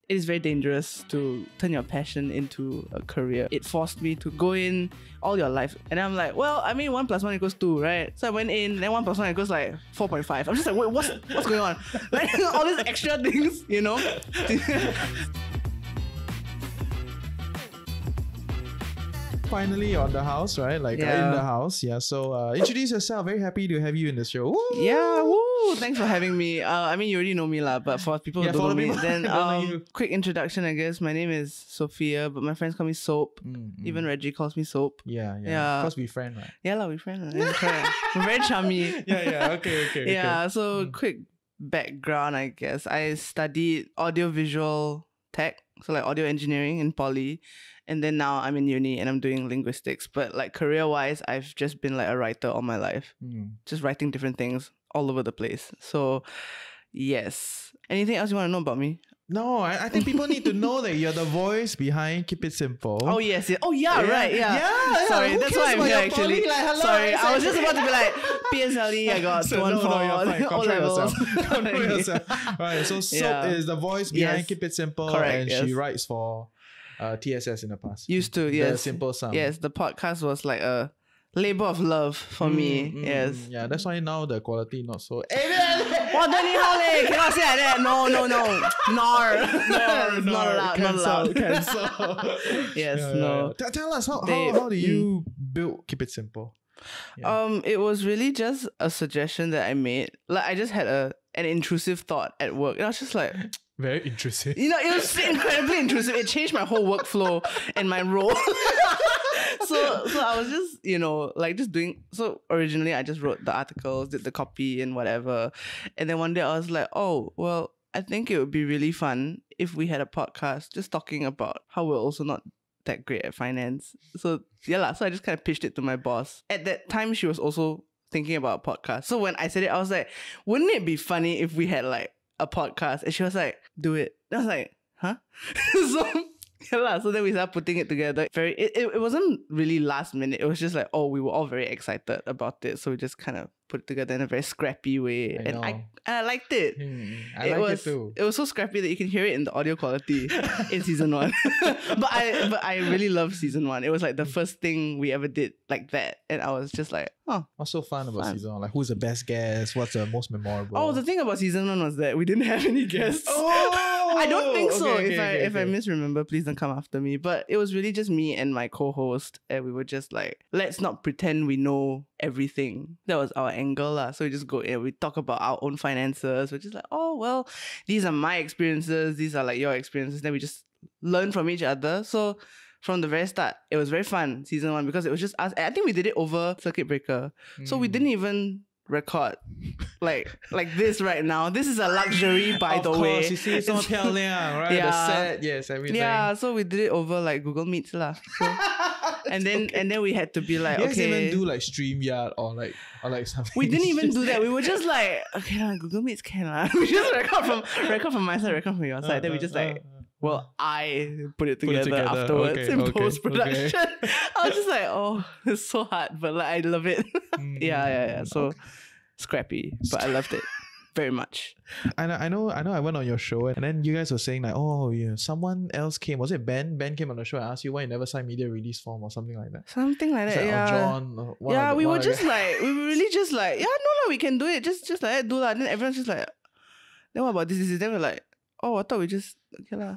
it is very dangerous to turn your passion into a career. It forced me to go in all your life. And I'm like, well, I mean, 1 + 1 = 2, right? So I went in, then 1 + 1 = like 4.5. I'm just like, wait, what's going on? Like, all these extra things, you know? Finally on the house, right? Like in the house. Yeah. So introduce yourself. Very happy to have you in the show. Woo! Yeah, woo! Thanks for having me. I mean, you already know me lah, but for people who don't know me, then quick introduction, I guess. My name is Sophia, but my friends call me Sope. Even Reggie calls me Sope. Yeah. Because we friend, right? Yeah lah, we friend. We're very chummy. Yeah. Okay. Yeah. So quick background, I guess. I studied audio-visual tech, so like audio engineering in poly. And then now I'm in uni and I'm doing linguistics. But like career-wise, I've just been like a writer all my life. Just writing different things all over the place. So yes. Anything else you want to know about me? No, I think people need to know that you're the voice behind Keep It Simple. Oh yes. Oh yeah, right. Yeah. Sorry, that's why I'm here actually. Like, sorry, I was just about to be like PSLE. I got 2 and 4 O levels. Control yourself. Right. So Sope is the voice behind Keep It Simple, correct, and she writes for TSS in the past. Used to, yes. The Simple Sound. Yes, the podcast was like a labor of love for me. Yes. Yeah, that's why now the quality not so. What don't you have? Cannot say like that. No. Nar. Not allowed. Cancel. Yes, no. Tell us how do you build Keep It Simple? Yeah. It was really just a suggestion that I made. Like I just had an intrusive thought at work, and I was just like. Very intrusive. You know, it was incredibly intrusive. It changed my whole workflow and my role. So I was just, like just doing. So originally I just wrote the articles, did the copy and whatever. And then one day I was like, oh, well, I think it would be really fun if we had a podcast just talking about how we're also not that great at finance. So so I just kind of pitched it to my boss. At that time, she was also thinking about a podcast. So when I said it, I was like, wouldn't it be funny if we had like a podcast? And she was like, do it. I was like, huh? So then we started putting it together. It wasn't really last minute. It was just like, we were all very excited about it. So we just kind of put it together in a very scrappy way. I liked it. I liked it too. It was so scrappy that you can hear it in the audio quality in season 1. but I really loved season 1. It was like the first thing we ever did like that. And I was just like, what's so fun about season 1? Like, who's the best guest? What's the most memorable? Oh, the thing about season 1 was that we didn't have any guests. I don't think so. If I misremember, please don't come after me. But it was really just me and my co-host, and we were just like, let's not pretend we know everything. That was our angle lah. So we just go in, we talk about our own finances. We're just like, well, these are my experiences, these are like your experiences. Then we just learn from each other. So from the very start, it was very fun, season 1, because it was just us. I think we did it over circuit breaker. So we didn't even record like this right now. This is a luxury, by the way. Of course, you see, it's so 漂亮, right? The set, yes, everything. Yeah, so we did it over like Google Meets lah. So, and then we had to be like, you okay. You guys even do like StreamYard or like something. We didn't even do that. We were just like, okay, Google Meets can lah. We just record from my side, record from your side. Then we just I put it together afterwards in post-production. Okay. I was just like, it's so hard, but like I love it. Yeah. So scrappy, but I loved it very much. I know I went on your show, and then you guys were saying like, someone else came. Was it Ben? Ben came on the show and asked you why you never signed media release form or something like that. Something like that, yeah. John. We were really just like, we can do it. Just like that, do that. And then everyone's just like, then what about this? Then we're like, I thought we just okay lah.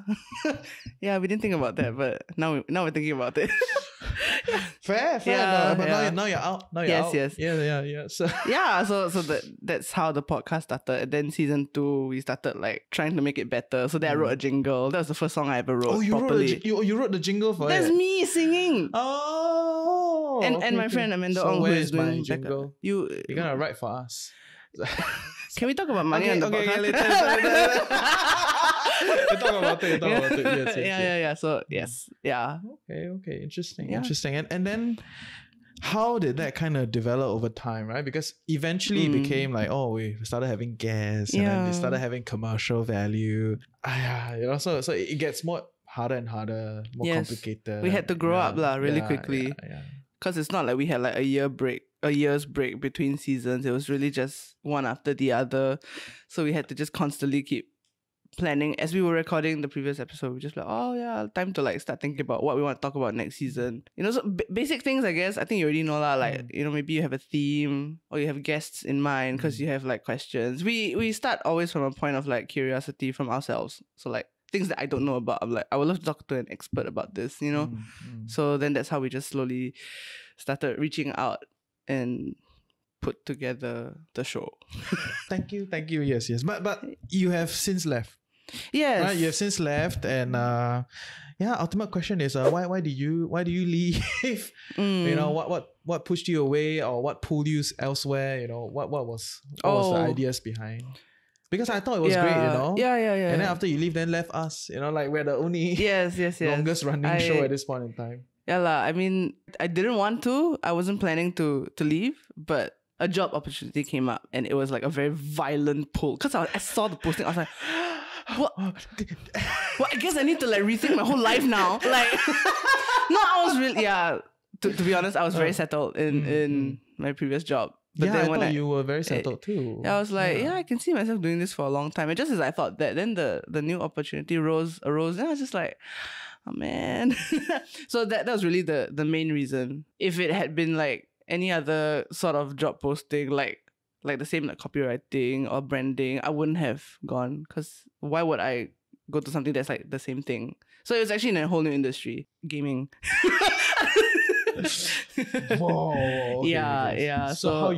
Yeah, we didn't think about that, but now we're thinking about it. Fair. Yeah, but now you're out. Yes. Yeah. So that's how the podcast started. And then season 2, we started like trying to make it better. So then I wrote a jingle. That was the first song I ever wrote. Properly. You wrote the jingle for That's it. That's me singing. Oh. And my friend Amanda Ong, who is doing jingle. You're gonna write for us. Can we talk about money on the podcast? Later. We'll talk about it. Yes. Yeah. So yes. Yeah. Okay. Interesting. And then how did that kind of develop over time, right? Because eventually it became like, we started having guests, and then they started having commercial value. So it gets more harder and harder, more complicated. We had to grow up really quickly. Because it's not like we had like a year's break between seasons. It was really just one after the other. So we had to just constantly keep planning as we were recording the previous episode. We just like, oh yeah, time to like start thinking about what we want to talk about next season. You know, so basic things, I guess. I think you already know lah. Like, you know, maybe you have a theme or you have guests in mind because you have like questions. We start always from a point of like curiosity from ourselves. So like things that I don't know about, I'm like, I would love to talk to an expert about this, you know? So then that's how we just slowly started reaching out and put together the show. Thank you. Yes. But you have since left. Yes. Right? You have since left, and ultimate question is why do you leave? You know, what pushed you away, or what pulled you elsewhere? You know, what was the ideas behind? Because I thought it was great, you know. Yeah. And then after you leave, then left us, you know, like we're the only longest running show at this point in time. Yeah lah. I mean, I didn't want to. I wasn't planning to leave, but a job opportunity came up, and it was like a very violent pull. Because I saw the posting, I was like, what? Well, I guess I need to like rethink my whole life now. Like, no, I was really, to be honest, I was very settled in my previous job. But then I thought you were very settled too. I was like, I can see myself doing this for a long time. And just as I thought that, then the new opportunity arose, and I was just like, oh man. So that was really the main reason. If it had been like any other sort of job posting, like the same like copywriting or branding, I wouldn't have gone, because why would I go to something that's like the same thing? So it was actually in a whole new industry, gaming. Whoa. Okay, yeah. So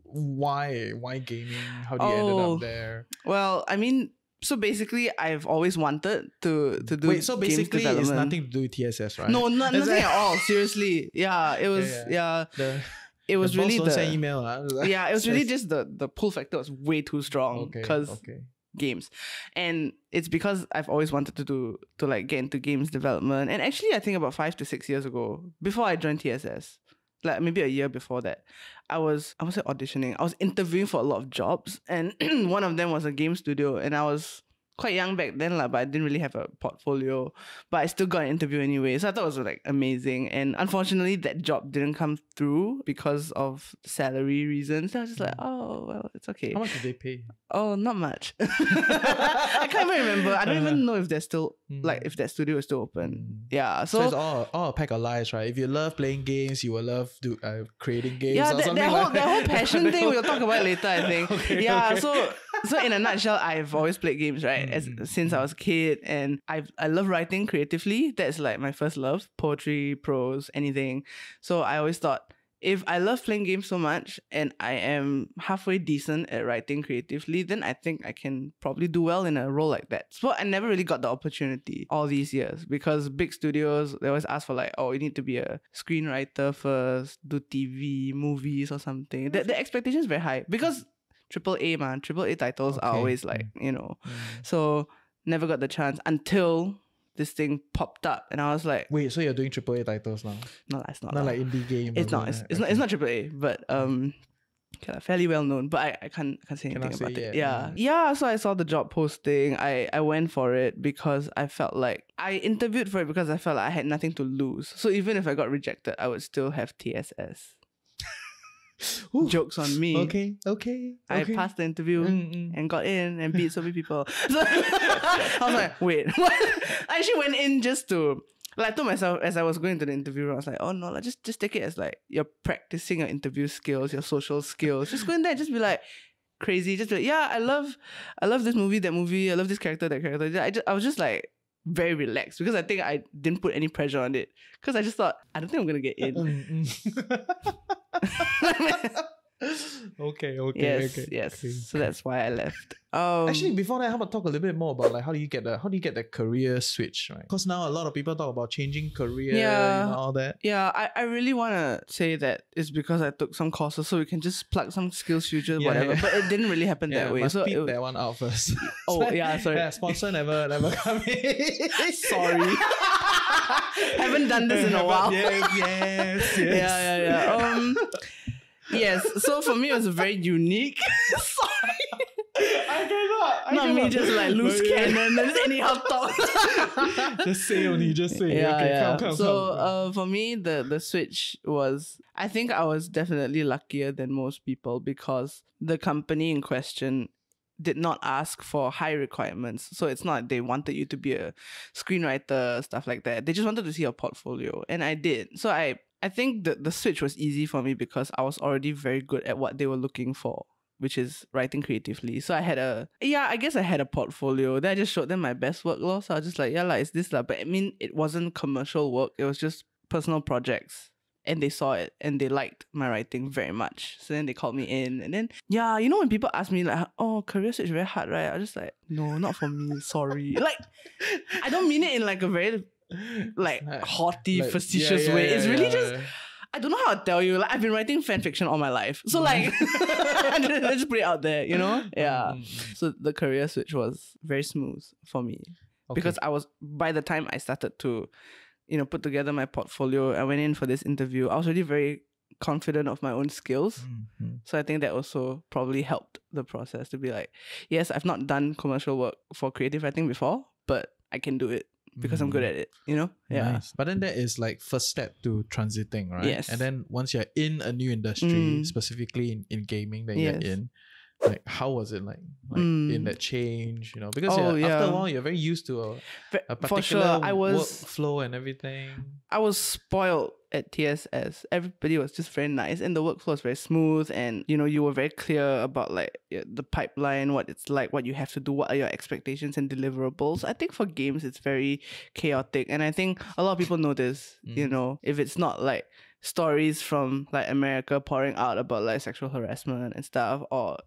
why gaming? How do you ended up there? Well, I mean, so basically, I've always wanted to do. Wait, so basically, it's nothing to do with TSS, right? No, nothing at all. Seriously, it was it was really the email. It was really just the pull factor was way too strong because games, and it's because I've always wanted to like get into games development. And actually, I think about 5 to 6 years ago, before I joined TSS, like maybe a year before that, I was auditioning. I was interviewing for a lot of jobs, and one of them was a game studio, and I was quite young back then, but I didn't really have a portfolio, but I still got an interview anyway. So I thought it was like amazing. And unfortunately, that job didn't come through because of salary reasons. So I was just like, oh, well, it's okay. How much did they pay? Oh, not much. I can't even remember. I don't even know if they're still, like, if that studio is still open. Yeah. So it's all a pack of lies, right? If you love playing games, you will love creating games. Yeah, or something that like whole passion thing we'll talk about later, I think. Okay. So in a nutshell, I've always played games, right? Since I was a kid, and I love writing creatively. That's like my first love: poetry, prose, anything. So I always thought, if I love playing games so much and I am halfway decent at writing creatively, then I think I can probably do well in a role like that. So I never really got the opportunity all these years, because big studios, they always ask for like, oh, you need to be a screenwriter first, do TV, movies or something. The expectation is very high, because AAA titles are always like, you know. So never got the chance until this thing popped up, and I was like, wait, so you're doing AAA titles now? No, it's not. Not like indie game. It's not. It's not AAA, but fairly well known. But I can't say anything about it. Yeah. So I saw the job posting. I went for it because I felt like I interviewed for it because I felt like I had nothing to lose. So even if I got rejected, I would still have TSS. Ooh. Jokes on me. Okay. I passed the interview and got in and beat Sope people. So I was like, wait, what? I actually went in just to, like, I told myself as I was going to the interview, I was like, oh no, like, just take it as like you're practicing your interview skills, your social skills. Just go in there and just be like crazy. Just be like, yeah, I love this movie, that movie. I love this character, that character. I was just like very relaxed, because I think I didn't put any pressure on it, because I just thought, I don't think I'm gonna get in. Okay. Yes. So that's why I left. Actually, before that, how about talk a little bit more about like how do you get the career switch, right? Because now a lot of people talk about changing career and all that. Yeah, I really want to say that it's because I took some courses, so we can just plug some skills future, whatever. But it didn't really happen that way. Must so beat that one out first. Sorry. Yeah, sponsor never come in. Sorry. Haven't done this in a while. Yes. Yeah. Yes. So for me, it was very unique. Sorry. I cannot. Not me just like loose cannon and just anyhow talk. Just say. Okay, come. So for me, the switch was, I think I was definitely luckier than most people, because the company in question did not ask for high requirements. So it's not they wanted you to be a screenwriter, stuff like that. They just wanted to see your portfolio. And I did. So I think the switch was easy for me because I was already very good at what they were looking for, which is writing creatively. So I had I guess I had a portfolio. Then I just showed them my best work. So I was just like, it's this. But I mean, it wasn't commercial work. It was just personal projects. And they saw it and they liked my writing very much. So then they called me in. And then, when people ask me like, oh, career switch very hard, right? I just like, no, not for me. Sorry. Like, I don't mean it in like a very like haughty, facetious way. It's really just, I don't know how to tell you. Like, I've been writing fan fiction all my life. So like, let's just put it out there, Yeah. So the career switch was very smooth for me. Okay. Because by the time I started to put together my portfolio, I went in for this interview, I was already very confident of my own skills. Mm-hmm. So I think that also probably helped the process to be like, yes, I've not done commercial work for creative writing before, but I can do it because I'm good at it, Yeah. Nice. But then that is like first step to transiting, right? Yes. And then once you're in a new industry, specifically in gaming that you're in, like how was it like in that change, because after a while you're very used to a particular workflow and everything. I was spoiled at TSS. Everybody was just very nice and the workflow was very smooth, and you were very clear about like the pipeline, what it's like, what you have to do, what are your expectations and deliverables. I think for games it's very chaotic, and I think a lot of people know this. If it's not like stories from like America pouring out about like sexual harassment and stuff, or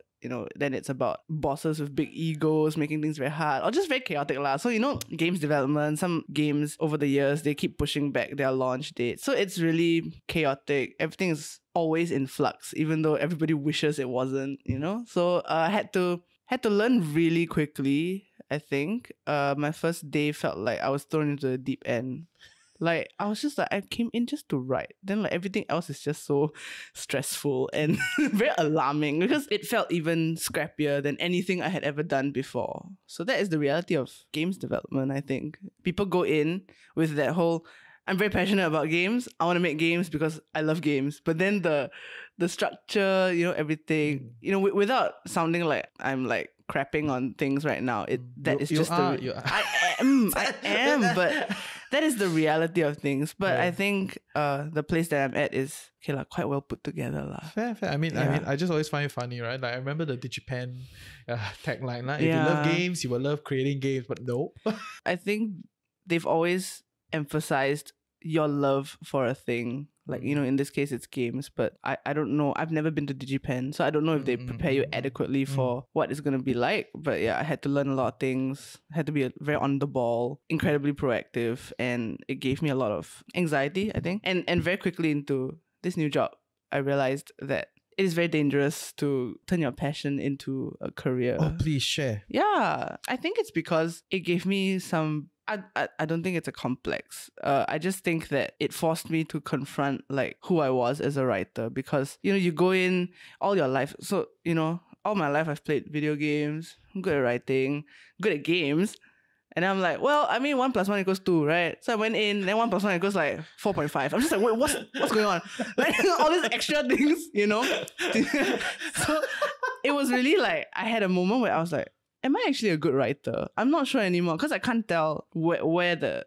then it's about bosses with big egos making things very hard or just very chaotic lah. So, games development, some games over the years, they keep pushing back their launch date. So it's really chaotic. Everything is always in flux, even though everybody wishes it wasn't, So I had to learn really quickly, I think. My first day felt like I was thrown into the deep end. Like, I was just like, I came in just to write. Then like everything else is just so stressful and very alarming because it felt even scrappier than anything I had ever done before. So that is the reality of games development, I think. People go in with that whole, I'm very passionate about games. I want to make games because I love games. But then the structure, everything, without sounding like I'm like crapping on things right now. I am, but that is the reality of things. But I think the place that I'm at is quite well put together. Fair. I mean, I just always find it funny, right? Like I remember the DigiPen tagline, if you love games, you will love creating games, but no. I think they've always emphasized your love for a thing. Like, in this case, it's games, but I don't know. I've never been to DigiPen, so I don't know if they prepare you adequately for what it's going to be like. But yeah, I had to learn a lot of things. I had to be very on the ball, incredibly proactive, and it gave me a lot of anxiety, I think. And very quickly into this new job, I realized that it is very dangerous to turn your passion into a career. Oh, please share. Yeah, I think it's because it gave me some... I don't think it's a complex. I just think that it forced me to confront like who I was as a writer, because you go in all your life. So all my life I've played video games. I'm good at writing, good at games, and I'm like, well, I mean, 1 + 1 = 2, right? So I went in, then 1 + 1 = like 4.5. I'm just like, wait, what's going on? Like all these extra things, So it was really like I had a moment where I was like, am I actually a good writer? I'm not sure anymore because I can't tell where the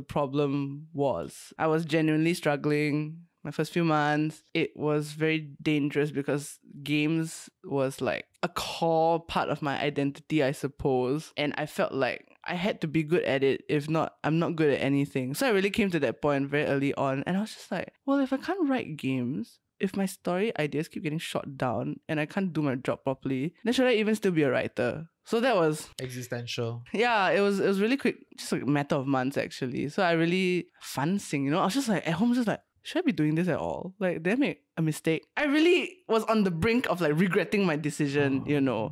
problem was. I was genuinely struggling my first few months. It was very dangerous because games was like a core part of my identity, I suppose. And I felt like I had to be good at it. If not, I'm not good at anything. So I really came to that point very early on. And I was just like, well, if I can't write games, if my story ideas keep getting shot down and I can't do my job properly, then should I even still be a writer? So that was existential. Yeah, it was really quick, just a matter of months actually. So I really fancying, I was just like at home, just like, should I be doing this at all? Like, did I make a mistake? I really was on the brink of like regretting my decision,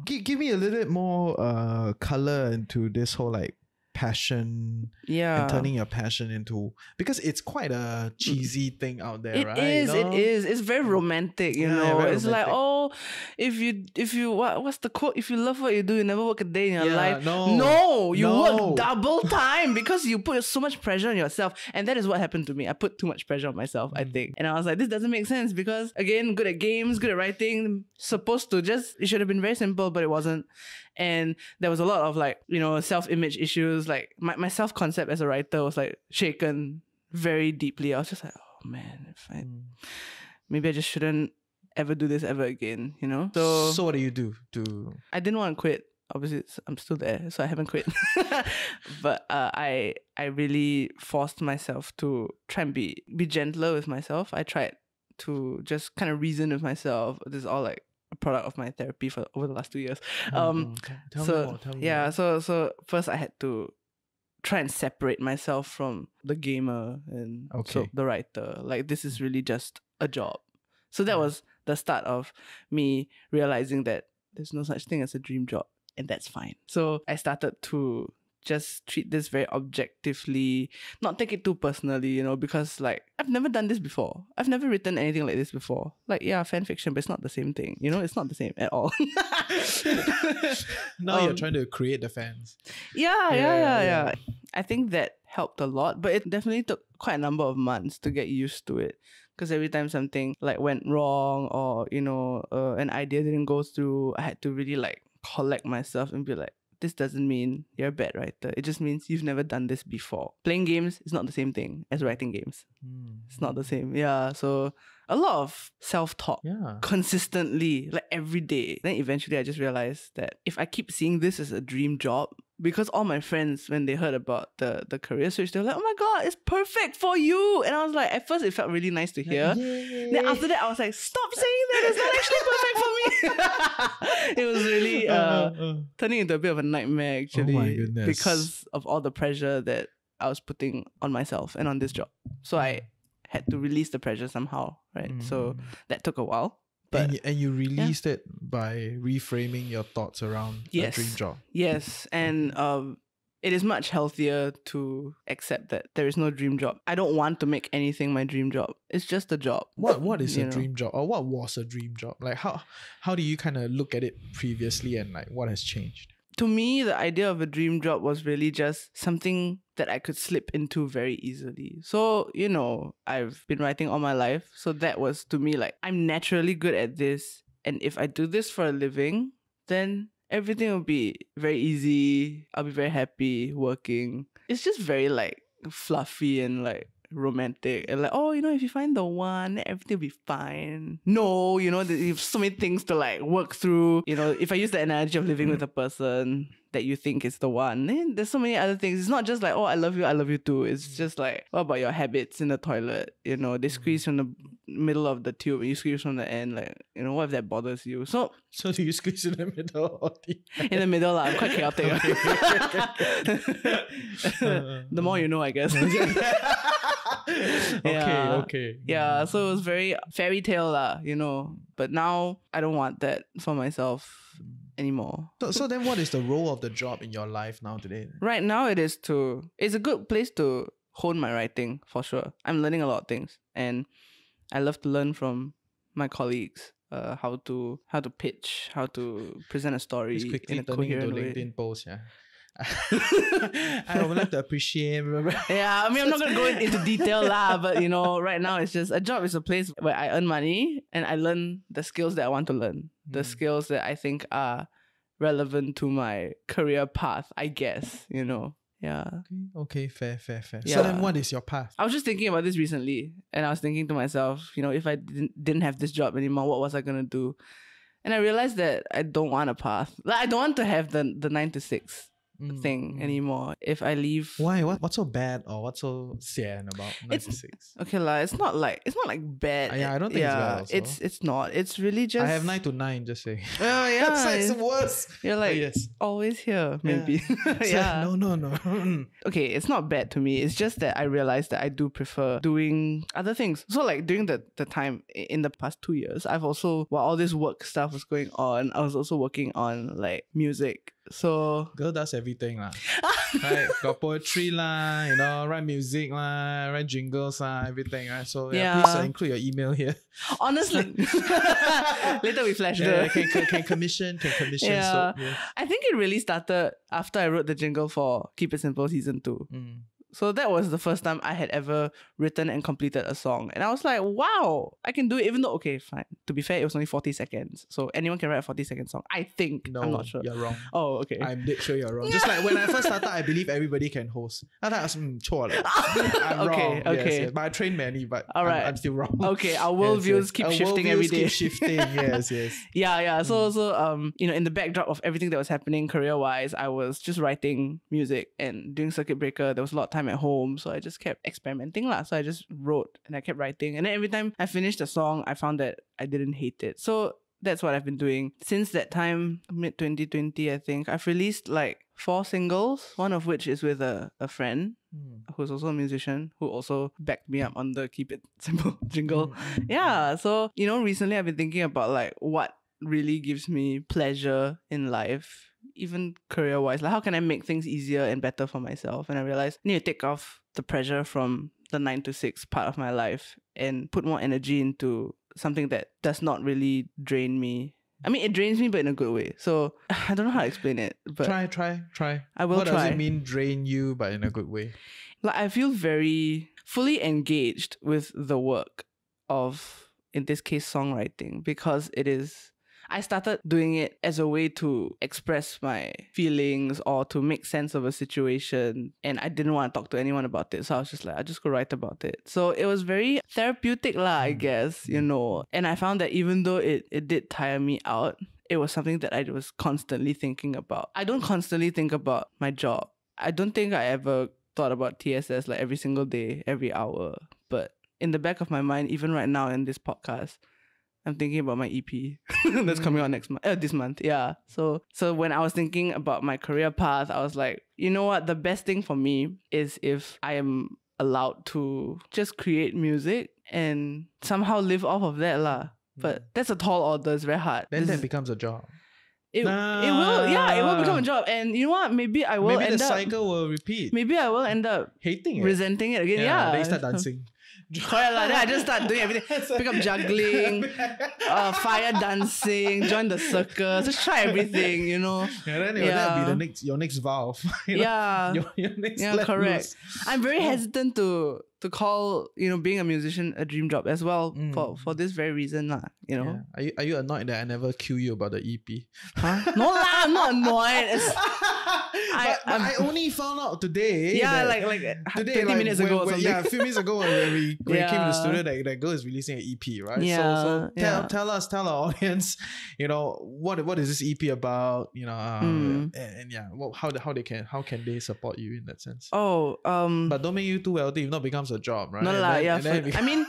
Give me a little bit more color into this whole like passion, and turning your passion into, because it's quite a cheesy thing out there, right? It is. It's very romantic, very it's romantic. like, oh, oh, what's the quote? If you love what you do, you never work a day in your life. No, you work double time because you put so much pressure on yourself. And that is what happened to me. I put too much pressure on myself, I think. And I was like, this doesn't make sense because, again, good at games, good at writing, it should have been very simple, but it wasn't. And there was a lot of like, self-image issues. Like my self-concept as a writer was like shaken very deeply. I was just like, oh man, maybe I just shouldn't ever do this ever again, So what do you do I didn't want to quit. Obviously, I'm still there, so I haven't quit. But I really forced myself to try and be gentler with myself. I tried to just kind of reason with myself. This is all like a product of my therapy for over the last 2 years. Tell me more. So first I had to try and separate myself from the gamer and so the writer. Like, this is really just a job. So that was the start of me realizing that there's no such thing as a dream job, and that's fine. So I started to just treat this very objectively, not take it too personally, because like I've never done this before. I've never written anything like this before. Like, yeah, fan fiction, but it's not the same thing. It's not the same at all. Now you're trying to create the fans. Yeah. I think that helped a lot, but it definitely took quite a number of months to get used to it. Because every time something like went wrong or, an idea didn't go through, I had to really like collect myself and be like, this doesn't mean you're a bad writer. It just means you've never done this before. Playing games is not the same thing as writing games. It's not the same. Yeah. So a lot of self-talk consistently, like every day. Then eventually I just realized that if I keep seeing this as a dream job, because all my friends, when they heard about the career switch, they were like, oh my God, it's perfect for you. And I was like, at first it felt really nice to hear. Then after that, I was like, stop saying that. It's not actually perfect for me. It was really turning into a bit of a nightmare, actually. Oh my goodness. Because of all the pressure that I was putting on myself and on this job. So I had to release the pressure somehow, right? So that took a while. But and you released it by reframing your thoughts around a dream job. Yes, and it is much healthier to accept that there is no dream job. I don't want to make anything my dream job. It's just a job. What is a dream job, or what was a dream job? Like how do you kind of look at it previously, and like what has changed? To me, the idea of a dream job was really just something that I could slip into very easily. So, I've been writing all my life. So that was, to me, like, I'm naturally good at this. And if I do this for a living, then everything will be very easy. I'll be very happy working. It's just very, like, fluffy and, like, romantic and like, oh, if you find the one, everything will be fine. No, there's so many things to like work through. If I use the analogy of living with a person that you think is the one, then there's so many other things. It's not just like, oh, I love you too. It's just like, what about your habits in the toilet? They squeeze from the middle of the tube and you squeeze from the end. Like, what if that bothers you? So do you squeeze in the middle or the end? In the middle, I'm quite chaotic. The more you know, I guess. Okay. Yeah, so it was very fairy tale, but now I don't want that for myself anymore. So then what is the role of the job in your life now today? Right now it's a good place to hone my writing, for sure. I'm learning a lot of things, and I love to learn from my colleagues. How to pitch, how to present a story in a coherent way. LinkedIn post, yeah. I would like to appreciate. Yeah, I mean, I'm not gonna go into detail but right now it's just a job is a place where I earn money and I learn the skills that I want to learn, the skills that I think are relevant to my career path, I guess. Yeah. Okay, fair. Yeah. So then what is your path? I was just thinking about this recently, and I was thinking to myself, if I didn't have this job anymore, what was I gonna do? And I realized that I don't want a path. Like, I don't want to have the 9 to 6 thing anymore. If I leave, why? What's so bad or what's so sad about 9 to 6? Okay, it's not like bad. Yeah, I don't think it's bad also. It's not. It's really just, I have 9 to 9. Just saying. Oh yeah, it's worse. You're like always here, maybe. Yeah. Like, no. Okay, it's not bad to me. It's just that I realized that I do prefer doing other things. So like during the time in the past 2 years, I've also, while all this work stuff was going on, I was also working on like music So girl does everything lah. Right? Got poetry lah, you know, write music lah, write jingles lah, everything, right? So yeah, please include your email here. Honestly, later we flash can commission yeah. Sope, yes. I think it really started after I wrote the jingle for Keep It Simple Season 2. So that was the first time I had ever written and completed a song. And I was like, wow, I can do it. Even though, okay, fine. To be fair, it was only 40 seconds. So anyone can write a 40-second song. I think. No, I'm not sure. You're wrong. Oh, okay. I'm dead sure you're wrong. Just like when I first started, I believe everybody can host. I thought I was, chua leh. I'm wrong. Okay. Yes. But I trained many, but all right. I'm still wrong. Okay, our worldviews keep shifting every day. Keep shifting, yes. Yeah. So, you know, in the backdrop of everything that was happening career-wise, I was just writing music and doing circuit breaker. There was a lot of time at home, so I just kept experimenting lah. So I just wrote and I kept writing. And then every time I finished a song, I found that I didn't hate it. So that's what I've been doing. Since that time, mid-2020, I think, I've released like 4 singles, one of which is with a friend who's also a musician, who also backed me up on the Keep It Simple jingle. Yeah, so, you know, recently I've been thinking about like what really gives me pleasure in life, even career-wise. Like, how can I make things easier and better for myself? And I realized I need to take off the pressure from the 9 to 6 part of my life and put more energy into something that does not really drain me. I mean, it drains me, but in a good way. So I don't know how to explain it. But try. I will what try. What does it mean, drain you, but in a good way? Like, I feel very fully engaged with the work of, in this case, songwriting, because I started doing it as a way to express my feelings or to make sense of a situation, and I didn't want to talk to anyone about it. So I was just like, I just go write about it. So it was very therapeutic lah, I guess, you know. And I found that even though it did tire me out, it was something that I was constantly thinking about. I don't constantly think about my job. I don't think I ever thought about TSS like every single day, every hour. But in the back of my mind, even right now in this podcast, I'm thinking about my EP that's coming out this month. Yeah. So when I was thinking about my career path, I was like, you know what? The best thing for me is if I am allowed to just create music and somehow live off of that lah. But that's a tall order. It's very hard. Then that becomes a job. It will become a job. And you know what? Maybe the cycle will repeat. Maybe I will end up hating it, resenting it again. Yeah. Then you start dancing. Correct, then I just start doing everything. Pick up juggling, fire dancing, join the circus, just try everything, you know. Yeah, then that'll be your next valve. Your next correct. Loose. I'm very hesitant to call, you know, being a musician a dream job as well for this very reason lah, you know. Yeah. Are you annoyed that I never cue you about the EP? Huh? No lah, I'm not annoyed. I only found out today. Yeah, like today, 30 minutes ago or something. Yeah, a few minutes ago when we came in the studio, that girl is releasing an EP, right? Yeah. So tell our audience, you know, what is this EP about? You know, how can they support you in that sense? Oh, but don't make you too wealthy if not becomes a job, right? No lah, I mean,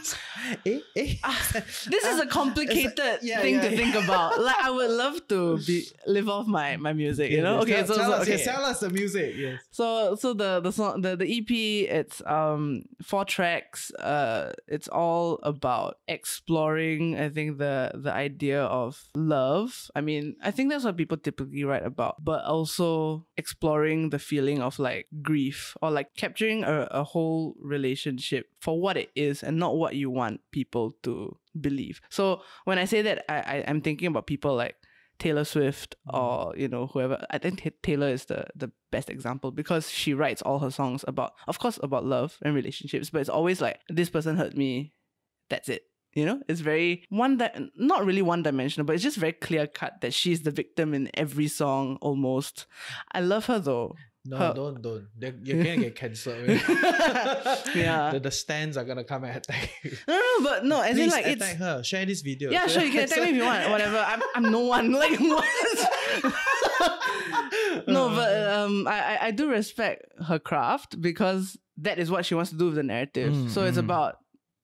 this is a complicated thing to think about. Like, I would love to live off my music, you know. Okay, tell us the music. Yes. So the song, the EP, it's 4 tracks. It's all about exploring, I think, the idea of love. I mean, I think that's what people typically write about, but also exploring the feeling of like grief, or like capturing a whole relationship for what it is and not what you want people to believe. So when I say that, I'm thinking about people like Taylor Swift, or, you know, whoever. I think Taylor is the best example, because she writes all her songs about love and relationships, but it's always like, this person hurt me, that's it. You know, it's very not really one-dimensional, but it's just very clear-cut that she's the victim in every song almost. I love her though. No, don't. You're gonna get cancelled. Yeah. The stands are gonna come and attack you. No, as in like, attack her. Share this video. Yeah, sure, you can attack me if you want. Whatever. I'm no one. Like, what? No, but I do respect her craft, because that is what she wants to do with the narrative. So it's about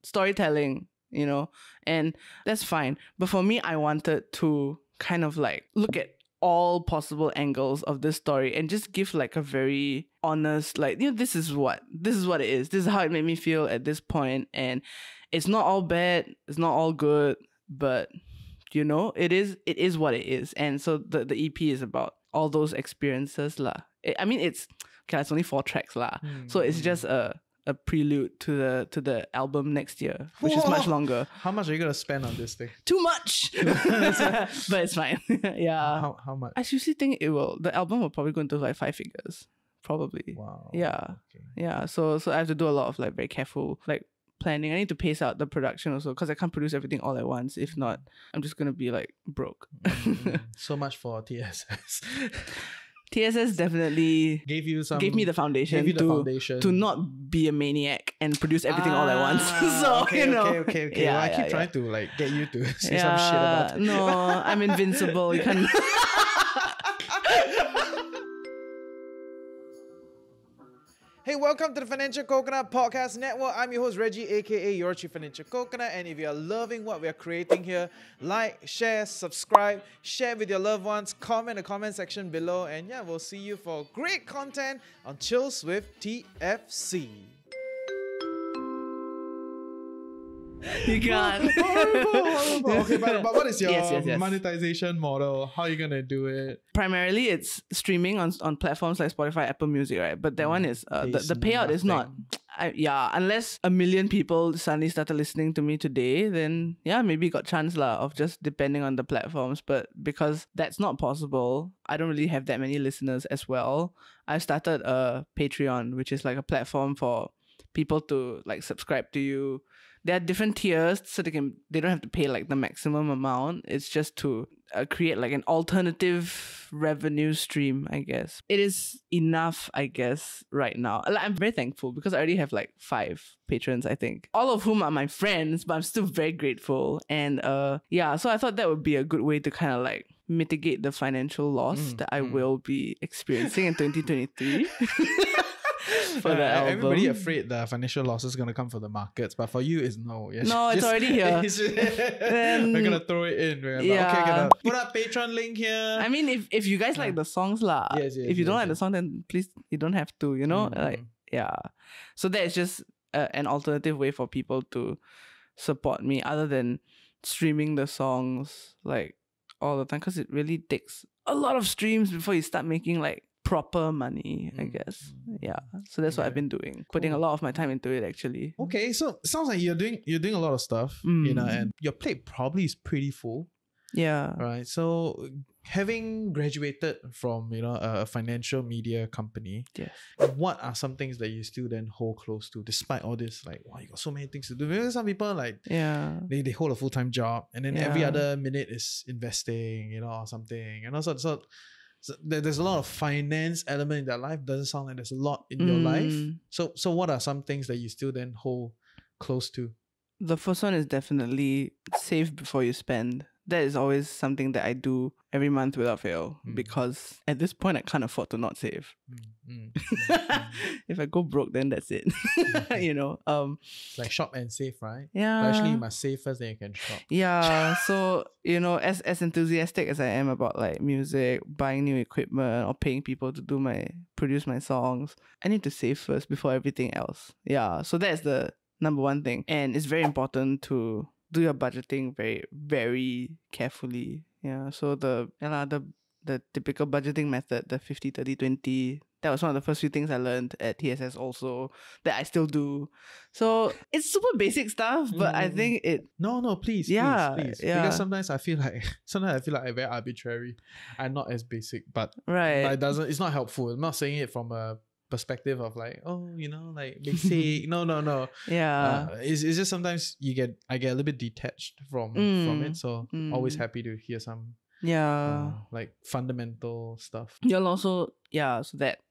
storytelling, you know, and that's fine. But for me, I wanted to kind of like look at all possible angles of this story and just give like a very honest, like, you know, this is what it is. This is how it made me feel at this point. And it's not all bad, it's not all good, but, you know, it is what it is. And so the EP is about all those experiences lah. I mean, it's only 4 tracks lah. So it's just a prelude to the album next year, which is much longer. How much are you gonna spend on this thing? Too much, but it's fine. Yeah. How much? I seriously think the album will probably go into like 5 figures, probably. Wow. Yeah. Okay. Yeah. So I have to do a lot of like very careful like planning. I need to pace out the production also because I can't produce everything all at once. If not, I'm just gonna be like broke. So much for TSS. TSS definitely gave me the foundation to not be a maniac and produce everything all at once. So okay. Yeah, well, I keep trying to like get you to say some shit about it. No, I'm invincible. You can't. Hey, welcome to the Financial Coconut Podcast Network. I'm your host, Reggie, aka your Chief Financial Coconut. And if you're loving what we're creating here, like, share, subscribe, share with your loved ones, comment in the comment section below. And yeah, we'll see you for great content on Chills with TFC. You can't. Horrible. Okay, but what is your Yes. monetization model? How are you gonna do it? Primarily, it's streaming on platforms like Spotify, Apple Music, right? But that one is the payout is not. Unless 1 million people suddenly started listening to me today, then yeah, maybe got chance lah of just depending on the platforms. But because that's not possible, I don't really have that many listeners as well. I started a Patreon, which is like a platform for people to like subscribe to you. There are different tiers, so they don't have to pay like the maximum amount. It's just to create like an alternative revenue stream, I guess. It is enough, I guess, right now. I'm very thankful because I already have like 5 patrons, I think. All of whom are my friends, but I'm still very grateful. And so I thought that would be a good way to kind of like mitigate the financial loss that I will be experiencing in 2023. For the album. Everybody afraid the financial loss is going to come from the markets, but for you, it's no. It's already here. We're going to throw it in. Gonna put up Patreon link here. I mean, if you guys like the songs lah, if you don't like the song, then please, you don't have to, you know? So that is just an alternative way for people to support me other than streaming the songs like all the time, because it really takes a lot of streams before you start making like proper money, I guess. Yeah. So that's what I've been doing. Putting a lot of my time into it actually. Okay, so sounds like you're doing a lot of stuff, you know, and your plate probably is pretty full. Yeah. Right. So having graduated from, you know, a financial media company, what are some things that you still then hold close to despite all this? Like, wow, you got so many things to do. Because some people like they hold a full-time job and then every other minute is investing, you know, or something. And also so there's a lot of finance element in their life. Doesn't sound like there's a lot in your life. So what are some things that you still then hold close to? The first one is definitely save before you spend. That is always something that I do every month without fail because at this point I can't afford to not save. If I go broke, then that's it. You know, like shop and save, right? Yeah. But actually, you must save first, then you can shop. Yeah. So you know, as enthusiastic as I am about like music, buying new equipment, or paying people to produce my songs, I need to save first before everything else. Yeah. So that's the number one thing, and it's very important to do your budgeting very, very carefully. Yeah. So the typical budgeting method, the 50-30-20, that was one of the first few things I learned at TSS also that I still do. So it's super basic stuff, but I think it... No, please. Yeah. Because sometimes I feel like I'm very arbitrary. I'm not as basic, but it's not helpful. I'm not saying it from a perspective of like, oh, you know, like basic. No. Yeah. It's just sometimes I get a little bit detached from it. So always happy to hear some like fundamental stuff. You'll also so that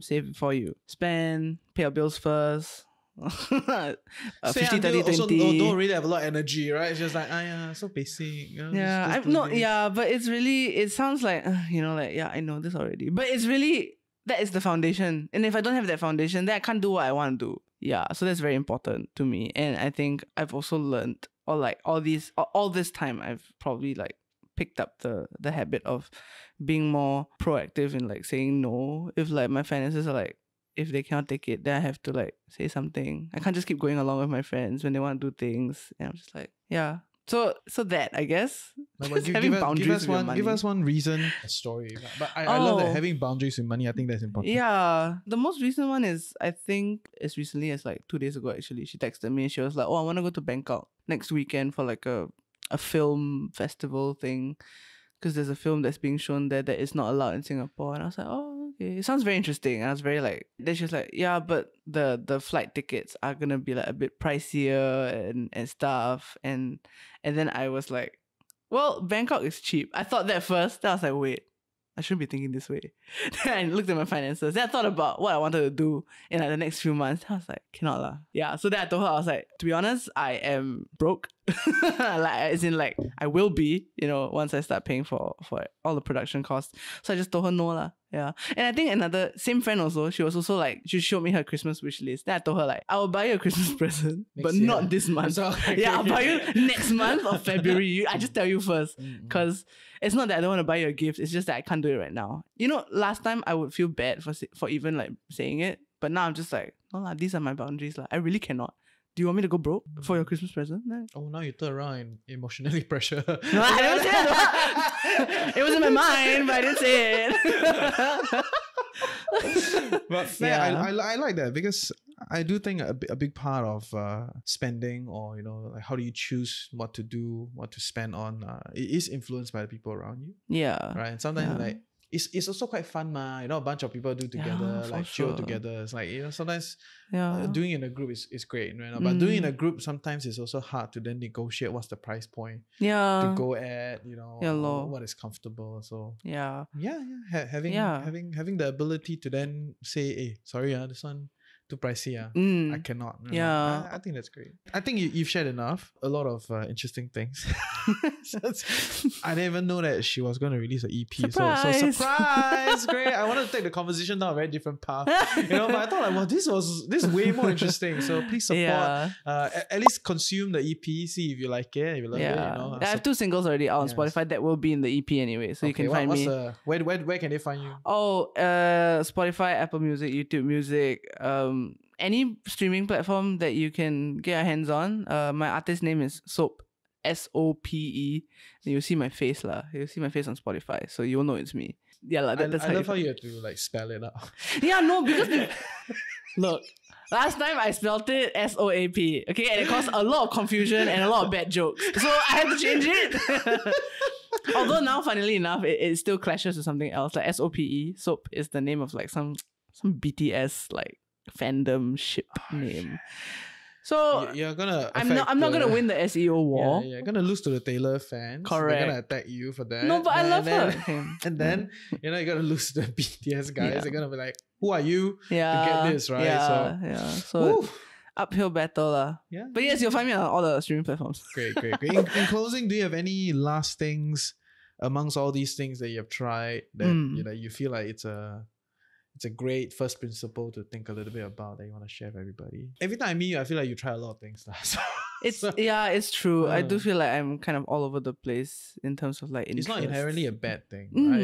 save before you spend, pay your bills first. 50-30-20. Don't really have a lot of energy, right? It's just like so basic. You know, but it's really, it sounds like you know, like I know this already, but it's really, that is the foundation. And if I don't have that foundation, then I can't do what I want to do. Yeah, so that's very important to me. And I think I've also learned, or like all this time, I've probably like picked up the habit of being more proactive in like saying no. If like my finances are like, if they cannot take it, then I have to like say something. I can't just keep going along with my friends when they want to do things. And I'm just like, So that, I guess. Like, Just give having us boundaries with your money. give us one reason, a story. But I love that having boundaries with money. I think that's important. Yeah. The most recent one is, I think, as recently as like 2 days ago, actually. She texted me and she was like, oh, I want to go to Bangkok next weekend for like a film festival thing. Because there's a film that's being shown there that is not allowed in Singapore. And I was like, oh, okay. It sounds very interesting. And I was very like, then she was like, yeah, but the flight tickets are going to be like a bit pricier and stuff. And then I was like, well, Bangkok is cheap. I thought that first. Then I was like, wait, I shouldn't be thinking this way. Then I looked at my finances. Then I thought about what I wanted to do in like the next few months. Then I was like, cannot lah. Yeah. So then I told her, I was like, to be honest, I am broke. Like, as in like, I will be, once I start paying for all the production costs. So I just told her no lah. Yeah. And I think another same friend also, she was also like, she showed me her Christmas wish list. Then I told her like, I will buy you a Christmas present, but not this month. I'll buy you next month or February. I just tell you first. Because it's not that I don't want to buy you a gift. It's just that I can't do it right now. Last time I would feel bad for even like saying it. But now I'm just like, no lah, these are my boundaries lah. I really cannot. Do you want me to go broke for your Christmas present? Oh, now you turn around and emotionally pressure. No, I never said that. It was in my mind, but I didn't say it. But yeah, I like that because I do think a big part of spending, or like how do you choose what to do, what to spend on, it is influenced by the people around you. Yeah. Right. And sometimes like it's also quite fun, a bunch of people do together, like chill together. It's like, sometimes doing in a group is great, right? But doing in a group sometimes it's also hard to then negotiate what's the price point to go at, what is comfortable. So having the ability to then say, hey, sorry, this one too pricey. I cannot. I think that's great. I think you've shared enough. A lot of interesting things. I didn't even know that she was going to release an EP. Surprise! So surprise! Great. I wanted to take the conversation down a very different path. But I thought like, well, this is way more interesting. So please support. At least consume the EP. See if you like it. If you love it. I have 2 singles already out on Spotify that will be in the EP anyway. So you can find me. Where can they find you? Oh, Spotify, Apple Music, YouTube Music, any streaming platform that you can get your hands on. My artist name is Sope, Sope. You'll see my face lah. You'll see my face on Spotify, so you'll know it's me. Yeah lah. That's I love how you have to like spell it out. Yeah, no, because look, last time I spelled it SOAP. Okay, and it caused a lot of confusion and a lot of bad jokes, so I had to change it. Although now, funnily enough, it still clashes with something else. Like SOPE, Sope is the name of like some BTS like fandom ship name. So you're gonna. I'm not gonna win the SEO war. Yeah, you're gonna lose to the Taylor fans. Correct. They're gonna attack you for that. No, but I love her. And then you're gonna lose to the BTS guys. Yeah. They're gonna be like, "Who are you to get this?" Right? So uphill battle lah. Yeah. But yes, you'll find me on all the streaming platforms. Great. In closing, do you have any last things amongst all these things that you have tried that you feel like it's a great first principle to think a little bit about that you want to share with everybody? Every time I meet you, I feel like you try a lot of things. It's true. I do feel like I'm kind of all over the place in terms of like interest. It's not inherently a bad thing, right?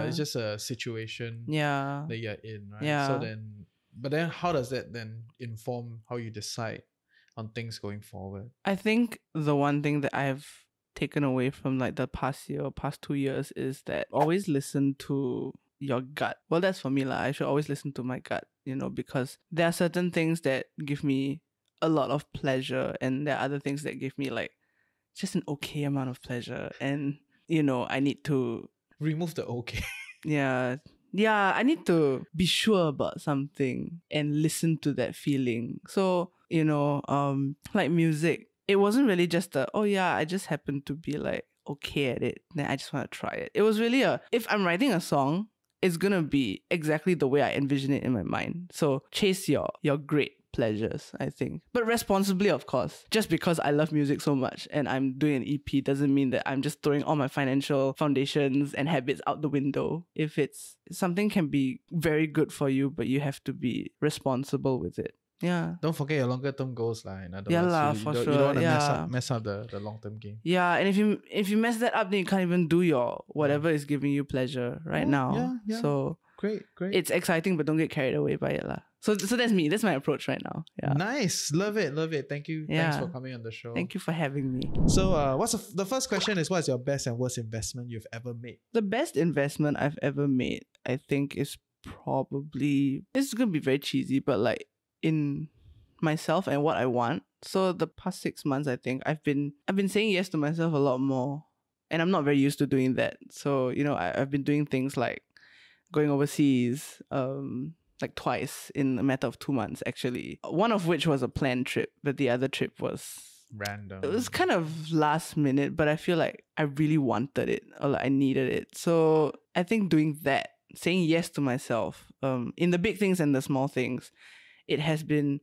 It's just a situation that you're in, right? Yeah. But then how does that then inform how you decide on things going forward? I think the one thing that I've taken away from like the past year or past 2 years is that always listen to your gut. Well, that's for me lah. I should always listen to my gut, because there are certain things that give me a lot of pleasure, and there are other things that give me like just an okay amount of pleasure, and I need to remove the okay. Yeah, I need to be sure about something and listen to that feeling. So, like music, it wasn't really just I just happened to be like okay at it, then I just want to try it. It was really if I'm writing a song, it's gonna be exactly the way I envision it in my mind. So chase your great pleasures, I think. But responsibly, of course. Just because I love music so much and I'm doing an EP doesn't mean that I'm just throwing all my financial foundations and habits out the window. If something can be very good for you, but you have to be responsible with it. Yeah. Don't forget your longer term goals, lah. In other yeah, words, for you sure. don't want to mess up the long term game. Yeah, and if you mess that up, then you can't even do your whatever is giving you pleasure right now. Yeah. So great. It's exciting, but don't get carried away by it, lah. So that's me. That's my approach right now. Yeah. Nice. Love it. Love it. Thank you. Thanks Yeah. for coming on the show. Thank you for having me. So what's the first question is, what's your best and worst investment you've ever made? The best investment I've ever made, I think, is probably, this is going to be very cheesy, but like in myself and what I want. So the past 6 months, I think I've been saying yes to myself a lot more, and I'm not very used to doing that. So, you know, I've been doing things like going overseas, like twice in a matter of 2 months, actually. One of which was a planned trip, but the other trip was random. It was kind of last minute, but I feel like I really wanted it, or like I needed it. So I think doing that, saying yes to myself, in the big things and the small things, it has been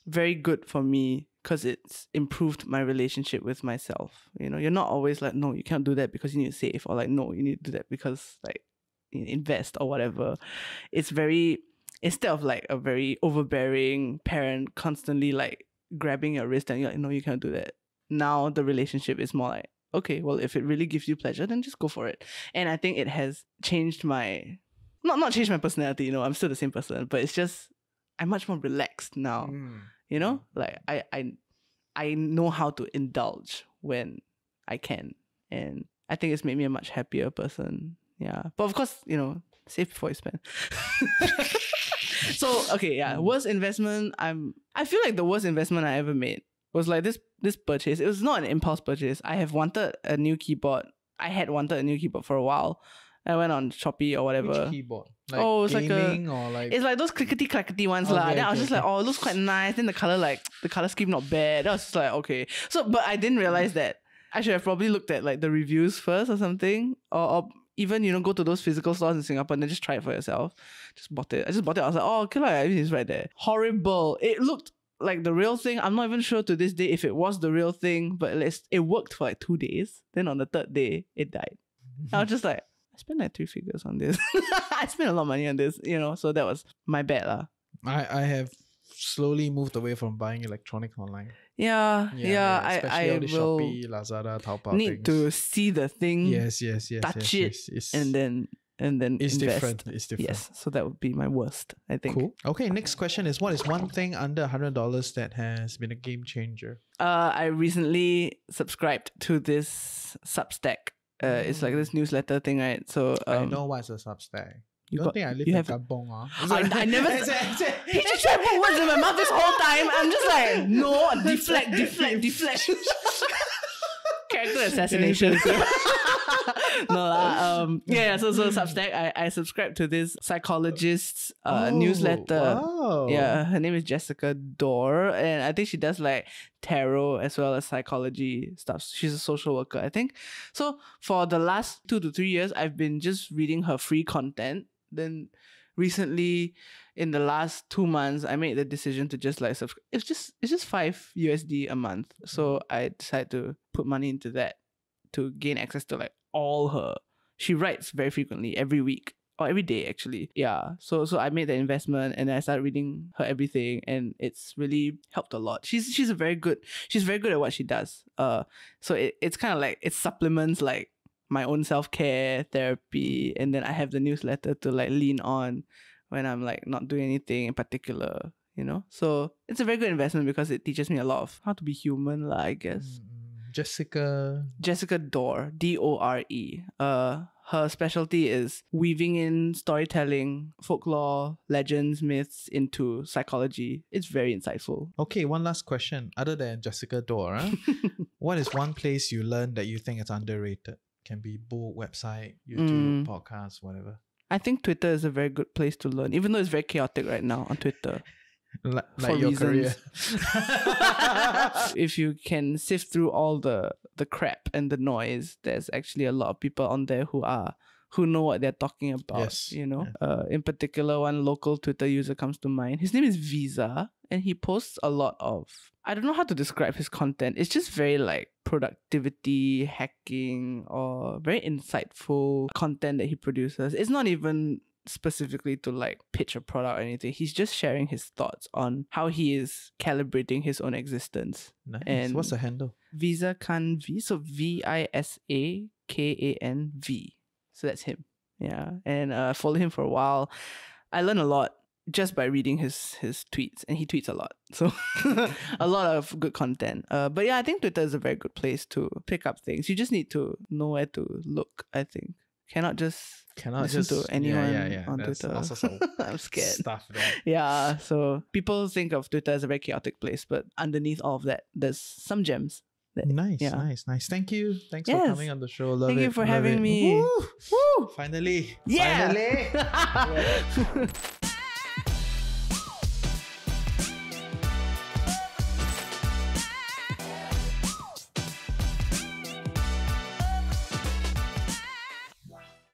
very good for me because it's improved my relationship with myself. You know, you're not always like, no, you can't do that because you need to save, or like, no, you need to do that because like you invest or whatever. It's very, instead of like a very overbearing parent constantly like grabbing your wrist and you're like, no, you can't do that. Now the relationship is more like, okay, well, if it really gives you pleasure, then just go for it. And I think it has changed my, not changed my personality, you know, I'm still the same person, but it's just, I'm much more relaxed now. You know, like I know how to indulge when I can, and I think it's made me a much happier person. Yeah, but of course, you know, save before you spend. So okay, yeah, worst investment. I feel like the worst investment I ever made was like this purchase. It was not an impulse purchase. I have wanted a new keyboard. I had wanted a new keyboard for a while. I went on Shopee or whatever. Which keyboard? Like it's gaming, like or like, it's like those clickety clackety ones lah. Then I was just like, oh, it looks quite nice. Then the color scheme not bad. I was just like, okay. So, but I didn't realize that I should have probably looked at like the reviews first or something, or even, you know, go to those physical stores in Singapore and then just try it for yourself. Just bought it. I just bought it. I was like, oh, okay, like it's right there. Horrible. It looked like the real thing. I'm not even sure to this day if it was the real thing, but it worked for like 2 days. Then on the third day, it died. I was just like, I spent like 3 figures on this. I spent a lot of money on this, you know, so that was my bad lah. I have slowly moved away from buying electronics online. Yeah, especially I all the will Shopee, Lazada, Taobao need to see the thing, yes, touch yes, it, and then it's invest. different. It's different. Yes, so that would be my worst, I think. Cool. Okay, next question is, what is one thing under $100 that has been a game changer? I recently subscribed to this Substack. It's like this newsletter thing, right? So I know what's a Substack. You don't think I live in Kampong, I never. He just tried to put words in my mouth this whole time. I'm just like, no, deflect. Character assassination. No, so Substack, I subscribe to this psychologist's newsletter. Wow. Yeah, her name is Jessica Dorr, and I think she does like tarot as well as psychology stuff. She's a social worker, I think. So for the last 2 to 3 years, I've been just reading her free content. Then recently, in the last 2 months, I made the decision to just like subscribe. It's just $5 USD a month. So I decided to put money into that to gain access to like all her. She writes very frequently, every week or every day actually. Yeah. So I made the investment and I started reading her everything, and it's really helped a lot. She's very good at what she does. So it's kind of like it supplements like my own self-care therapy, and then I have the newsletter to like lean on when I'm like not doing anything in particular, you know. So it's a very good investment because it teaches me a lot of how to be human lah, I guess. Jessica Dorr, D-O-R-E. Her specialty is weaving in storytelling, folklore, legends, myths into psychology. It's very insightful. Okay, one last question. Other than Jessica Dorr, what is one place you learned that you think is underrated? Can be book, website, YouTube, podcast, whatever. I think Twitter is a very good place to learn, even though it's very chaotic right now on Twitter. Like your career. If you can sift through all the crap and the noise, there's actually a lot of people on there who know what they're talking about. Yes. You know, Yeah. In particular, one local Twitter user comes to mind. His name is Visa, and he posts a lot of, I don't know how to describe his content. It's just very like productivity, hacking, or very insightful content that he produces. It's not even specifically to like pitch a product or anything. He's just sharing his thoughts on how he is calibrating his own existence. Nice. And what's the handle? Visa Kan V, so VISAKANV. So that's him. Yeah, and follow him for a while. I learned a lot. just by reading his tweets, and he tweets a lot, so a lot of good content. But yeah, I think Twitter is a very good place to pick up things. You just need to know where to look. I think cannot just listen to anyone on That's Twitter. also some I'm scared. stuff there. Yeah, so people think of Twitter as a very chaotic place, but underneath all of that, there's some gems. Nice. Thank you. Thanks for coming on the show. Love Thank it. you for Love having it. me. Woo! Finally. Yeah. Finally.